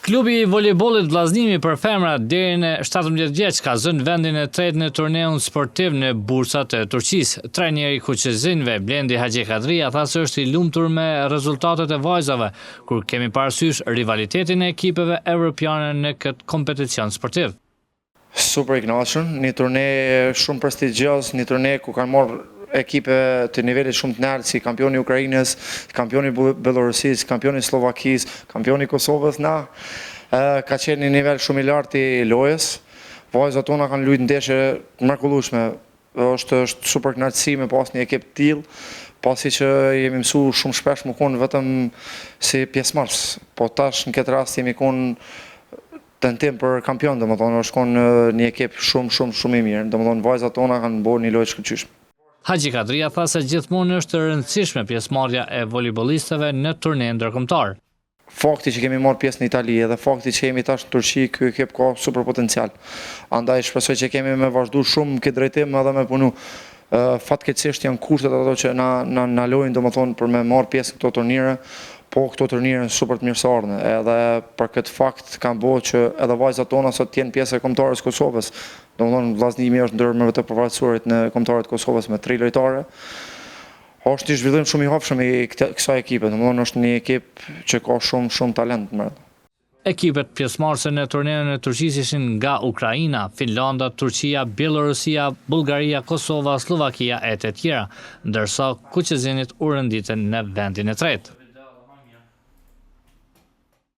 Klubi i volejbollit Vllaznimi për femra deri në 17 vjeç ka zënë vendin e tretë në turneun sportiv në bursat e Turqisë. Trajneri i Kuqezinëve, Blendi Haxhikadria, tha se është i lumtur me rezultatet e vajzave, kur kemi parasysh rivalitetin e ekipeve evropiane në këtë kompeticion sportiv. Super i kënaqur, një turne shumë prestigjioz, një turne ku kanë marrë ekipe të nivelit shumë të lartë si kampioni i Ukrainës, kampioni i Belorusisë, kampioni i Slovakisë, kampioni i Kosovës ka qenë një nivel shumë i lartë i lojës. Vajzat tona kanë luajtur ndeshje të mrekullueshme. Është super kënaqësi me pas një ekip të tillë, pasi që jemi mësuar shumë shpesh më kon vetëm si pjesëmarrës. Po tash në këtë rast jemi kon tentim për kampion, domethënë është kon një ekip shumë i mirë. Domethënë vajzat tona kanë bërë një lojë të shkëlqyeshme. Haxhikadria tha se gjithmonë është e rëndësishme pjesëmarrja e volejbolistëve në turne ndërkombëtar. Fakti që kemi marrë pjesë në Itali dhe fakti që jemi tash në Turqi, ky ekip ka super potencial. Andaj shpresoj që kemi me vazhdu shumë këtë drejtim edhe me punu. Fatkeqësisht janë kushtet ato që na lojnë domethënë për me marrë pjesë në këto turnire, po këto turnire super të mirësardhëne. Edhe për këtë fakt kanë bërë që edhe vajzat tona sot të jenë pjesë e kombëtarës Kosovës. Domethënë Vllaznimi është ndër me të përfaqësuarit në kombëtarët Kosovës me 3 lojtare. Është një zhvillim shumë i hapshëm i kësaj ekipe, domethënë është një ekip që ka shumë talent më. Ekipet pjesëmarrëse në turneun e Turqisë ishin nga Ukraina, Finlanda, Turqia, Bielorusia, Bullgaria, Kosova, Slovakia e të tjera, ndërsa Kuqezinit u renditën në vendin e tretë.